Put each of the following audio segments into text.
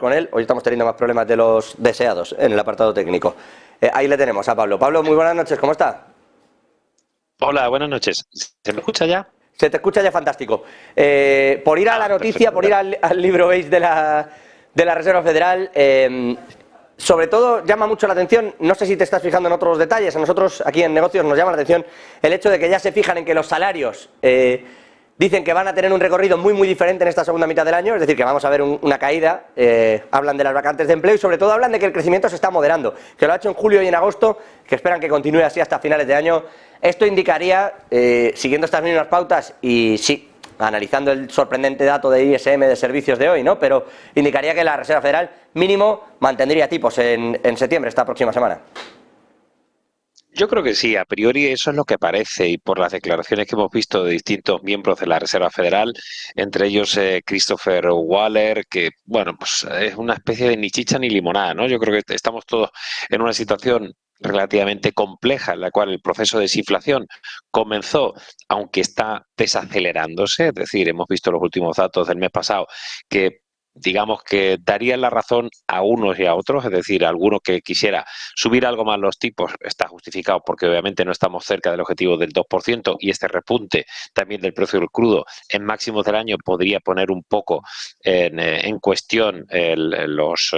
con él. Hoy estamos teniendo más problemas de los deseados en el apartado técnico. Ahí le tenemos a Pablo. Pablo, muy buenas noches, ¿cómo está? Hola, buenas noches. ¿Se me escucha ya? Se te escucha ya fantástico. Por ir a la noticia, Perfecto. por ir al libro base de la Reserva Federal, sobre todo llama mucho la atención, no sé si te estás fijando en otros detalles, a nosotros aquí en negocios nos llama la atención el hecho de que ya se fijan en que los salarios dicen que van a tener un recorrido muy diferente en esta segunda mitad del año, es decir, que vamos a ver una caída, hablan de las vacantes de empleo y sobre todo hablan de que el crecimiento se está moderando, que lo ha hecho en julio y en agosto, que esperan que continúe así hasta finales de año. Esto indicaría, siguiendo estas mismas pautas y sí, analizando el sorprendente dato de ISM de servicios de hoy, ¿no? Pero indicaría que la Reserva Federal mínimo mantendría tipos en septiembre, esta próxima semana. Yo creo que sí, a priori eso es lo que parece y por las declaraciones que hemos visto de distintos miembros de la Reserva Federal, entre ellos Christopher Waller, que bueno, pues es una especie de ni chicha ni limonada, ¿no? Yo creo que estamos todos en una situación relativamente compleja en la cual el proceso de desinflación comenzó, aunque está desacelerándose, es decir, hemos visto los últimos datos del mes pasado que digamos que darían la razón a unos y a otros, es decir, a alguno que quisiera subir algo más los tipos está justificado porque obviamente no estamos cerca del objetivo del 2% y este repunte también del precio del crudo en máximos del año podría poner un poco en cuestión los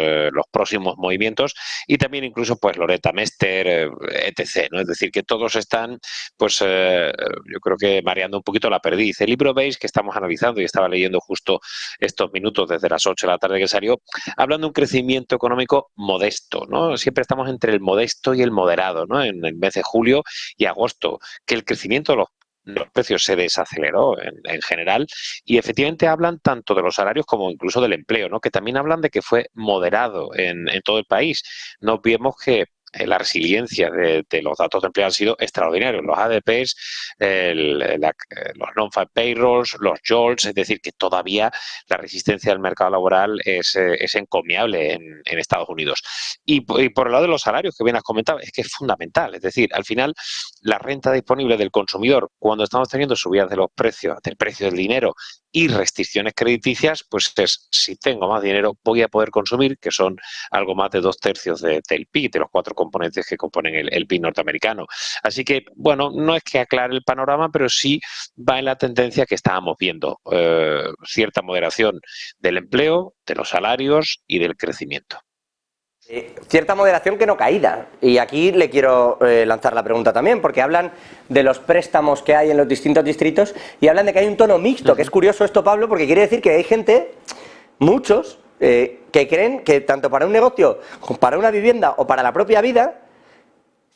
próximos movimientos y también incluso pues Loretta Mester, etc., ¿no? Es decir, que todos están pues yo creo que mareando un poquito la perdiz. El libro Base que estamos analizando y estaba leyendo justo estos minutos desde las 8 de la tarde que salió, hablando de un crecimiento económico modesto, ¿no? Siempre estamos entre el modesto y el moderado, ¿no? En el mes de julio y agosto, que el crecimiento de los precios se desaceleró en general y efectivamente hablan tanto de los salarios como incluso del empleo, ¿no? Que también hablan de que fue moderado en todo el país. No vemos que la resiliencia de los datos de empleo han sido extraordinarios. Los ADPs, los non-farm payrolls, los JOLTS, es decir, que todavía la resistencia del mercado laboral es encomiable en Estados Unidos. Y por el lado de los salarios que bien has comentado, es que es fundamental. Es decir, al final, la renta disponible del consumidor, cuando estamos teniendo subidas de los precios, del precio del dinero y restricciones crediticias, pues es, si tengo más dinero, voy a poder consumir, que son algo más de 2/3 del PIB, de los 4 componentes que componen el PIB norteamericano. Así que, bueno, no es que aclare el panorama, pero sí va en la tendencia que estábamos viendo, cierta moderación del empleo, de los salarios y del crecimiento. Cierta moderación que no caída. Y aquí le quiero lanzar la pregunta también, porque hablan de los préstamos que hay en los distintos distritos y hablan de que hay un tono mixto, que es curioso esto, Pablo, porque quiere decir que hay gente, muchos, que creen que tanto para un negocio, para una vivienda o para la propia vida,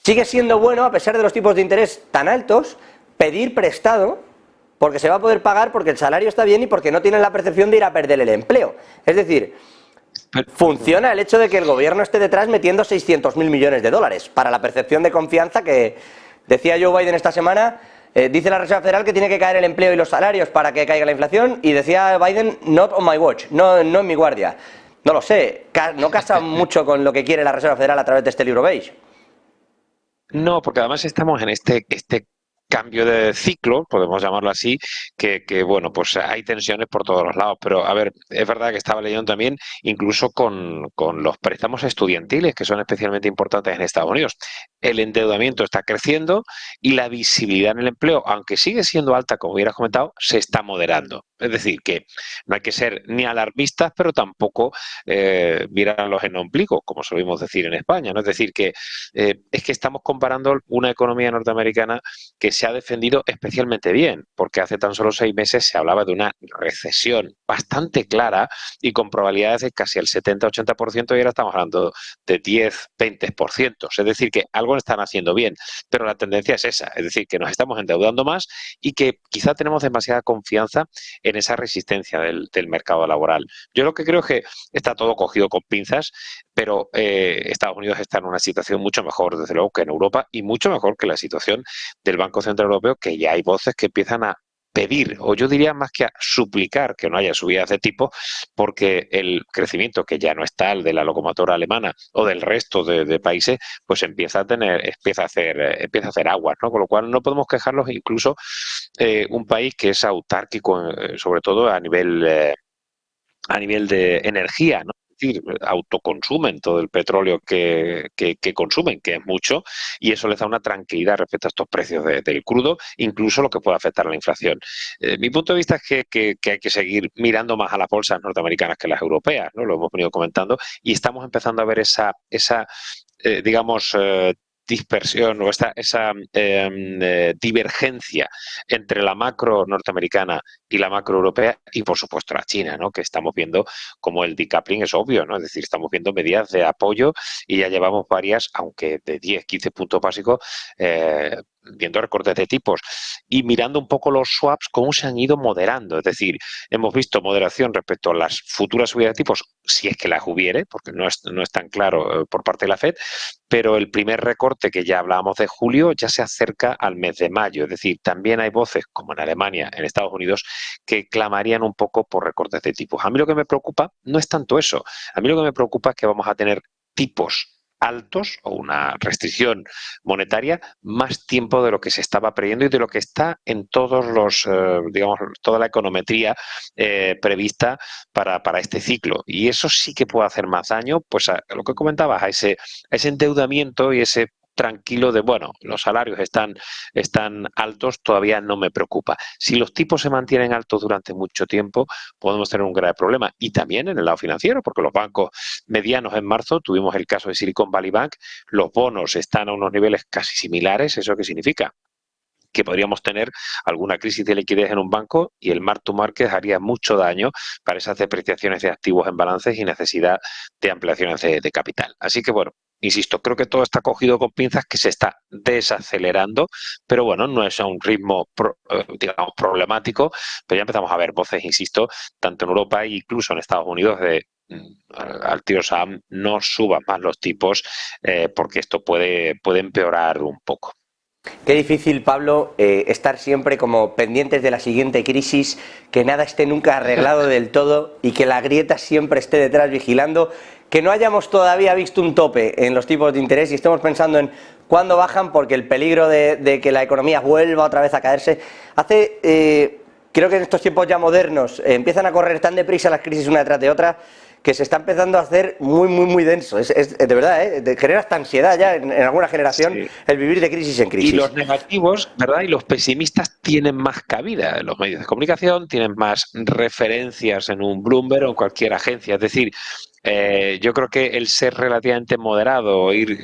sigue siendo bueno, a pesar de los tipos de interés tan altos, pedir prestado, porque se va a poder pagar, porque el salario está bien y porque no tienen la percepción de ir a perder el empleo. Es decir, funciona el hecho de que el gobierno esté detrás metiendo 600.000 millones de dólares para la percepción de confianza que decía Joe Biden esta semana. Dice la Reserva Federal que tiene que caer el empleo y los salarios para que caiga la inflación y decía Biden, not on my watch, no en mi guardia. No lo sé, no casa mucho con lo que quiere la Reserva Federal a través de este libro beige. No, porque además estamos en este cambio de ciclo, podemos llamarlo así, que bueno, pues hay tensiones por todos los lados, pero a ver, es verdad que estaba leyendo también incluso con los préstamos estudiantiles, que son especialmente importantes en Estados Unidos. El endeudamiento está creciendo y la visibilidad en el empleo, aunque sigue siendo alta, como hubieras comentado, se está moderando. Es decir, que no hay que ser ni alarmistas, pero tampoco mirarlos en ombligo, como solemos decir en España, ¿no? Es decir, que es que estamos comparando una economía norteamericana que se ha defendido especialmente bien, porque hace tan solo 6 meses se hablaba de una recesión bastante clara y con probabilidades de casi el 70-80% y ahora estamos hablando de 10-20%. Es decir, que algo están haciendo bien, pero la tendencia es esa, es decir, que nos estamos endeudando más y que quizá tenemos demasiada confianza en esa resistencia del mercado laboral. Yo lo que creo es que está todo cogido con pinzas, pero Estados Unidos está en una situación mucho mejor, desde luego, que en Europa y mucho mejor que la situación del Banco Central Europeo, que ya hay voces que empiezan a pedir, o yo diría más que a suplicar que no haya subidas de tipo, porque el crecimiento que ya no está el de la locomotora alemana o del resto de países, pues empieza a hacer aguas, ¿no? Con lo cual no podemos quejarnos incluso un país que es autárquico, sobre todo a nivel de energía, ¿no? decir, autoconsumen todo el petróleo que consumen, que es mucho, y eso les da una tranquilidad respecto a estos precios del crudo, incluso lo que puede afectar a la inflación. Mi punto de vista es que hay que seguir mirando más a las bolsas norteamericanas que las europeas, ¿no? Lo hemos venido comentando, y estamos empezando a ver esa digamos, dispersión o esa divergencia entre la macro norteamericana y la macro europea y, por supuesto, la China, ¿no? Que estamos viendo como el decoupling es obvio, ¿no? Es decir, estamos viendo medidas de apoyo y ya llevamos varias, aunque de 10, 15 puntos básicos, viendo recortes de tipos y mirando un poco los swaps, cómo se han ido moderando. Es decir, hemos visto moderación respecto a las futuras subidas de tipos, si es que las hubiere, porque no es tan claro por parte de la Fed, pero el primer recorte que ya hablábamos de julio ya se acerca al mes de mayo. Es decir, también hay voces, como en Alemania, en Estados Unidos, que clamarían un poco por recortes de tipos. A mí lo que me preocupa no es tanto eso. A mí lo que me preocupa es que vamos a tener tipos altos o una restricción monetaria más tiempo de lo que se estaba previendo y de lo que está en todos los, digamos, toda la econometría prevista para este ciclo. Y eso sí que puede hacer más daño, pues a lo que comentabas, a ese endeudamiento y ese tranquilo de, bueno, los salarios están altos, todavía no me preocupa. Si los tipos se mantienen altos durante mucho tiempo, podemos tener un grave problema. Y también en el lado financiero, porque los bancos medianos en marzo, tuvimos el caso de Silicon Valley Bank, los bonos están a unos niveles casi similares. ¿Eso qué significa? Que podríamos tener alguna crisis de liquidez en un banco y el mark to market haría mucho daño para esas depreciaciones de activos en balances y necesidad de ampliaciones de capital. Así que, bueno, insisto, creo que todo está cogido con pinzas, que se está desacelerando, pero bueno, no es a un ritmo, digamos, problemático, pero ya empezamos a ver voces, insisto, tanto en Europa e incluso en Estados Unidos de al tío Sam, no suban más los tipos porque esto puede empeorar un poco. Qué difícil, Pablo, estar siempre como pendientes de la siguiente crisis, que nada esté nunca arreglado del todo y que la grieta siempre esté detrás vigilando, que no hayamos todavía visto un tope en los tipos de interés y estemos pensando en cuándo bajan, porque el peligro de que la economía vuelva otra vez a caerse creo que en estos tiempos ya modernos empiezan a correr tan deprisa las crisis una detrás de otra, que se está empezando a hacer muy denso. Es de verdad, genera hasta ansiedad ya en alguna generación, sí, el vivir de crisis en crisis. Y los negativos, ¿verdad? Y los pesimistas tienen más cabida. Los medios de comunicación tienen más referencias en un Bloomberg o en cualquier agencia. Es decir, yo creo que el ser relativamente moderado, ir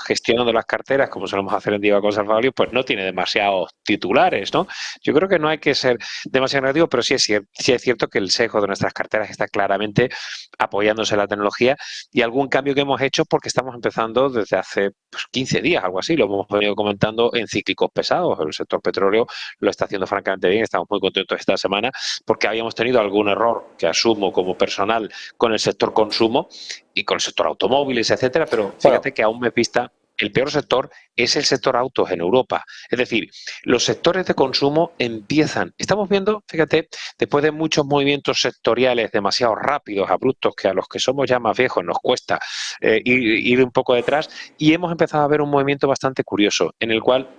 gestionando las carteras como solemos hacer en Diva Conservatorio, pues no tiene demasiados titulares, ¿no? Yo creo que no hay que ser demasiado negativo, pero sí es cierto que el sesgo de nuestras carteras está claramente apoyándose en la tecnología, y algún cambio que hemos hecho porque estamos empezando desde hace 15 días, algo así, lo hemos venido comentando en cíclicos pesados. El sector petróleo lo está haciendo francamente bien, estamos muy contentos esta semana porque habíamos tenido algún error que asumo como personal con el sector consumo y con el sector automóviles, etcétera, pero fíjate que aún me pista. El peor sector es el sector autos en Europa. Es decir, los sectores de consumo estamos viendo, fíjate, después de muchos movimientos sectoriales demasiado rápidos, abruptos, que a los que somos ya más viejos nos cuesta ir un poco detrás, y hemos empezado a ver un movimiento bastante curioso, en el cual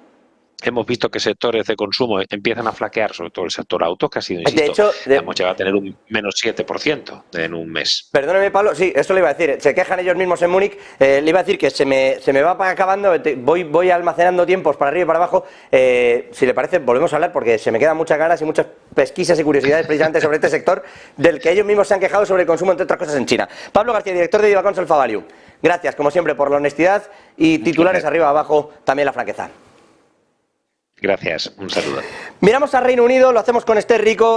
hemos visto que sectores de consumo empiezan a flaquear, sobre todo el sector autos, que ha sido, insisto, de hecho, hemos llegado a tener un menos 7% en un mes. Perdóname, Pablo, sí, eso le iba a decir. Se quejan ellos mismos en Múnich. Le iba a decir que se me va acabando, voy almacenando tiempos para arriba y para abajo. Si le parece, volvemos a hablar porque se me quedan muchas ganas y muchas pesquisas y curiosidades precisamente sobre este sector del que ellos mismos se han quejado sobre el consumo, entre otras cosas, en China. Pablo García, director de Diva Consol Value. Gracias, como siempre, por la honestidad y titulares arriba abajo, también la franqueza. Gracias, un saludo. Miramos a Reino Unido, lo hacemos con Esther Rico.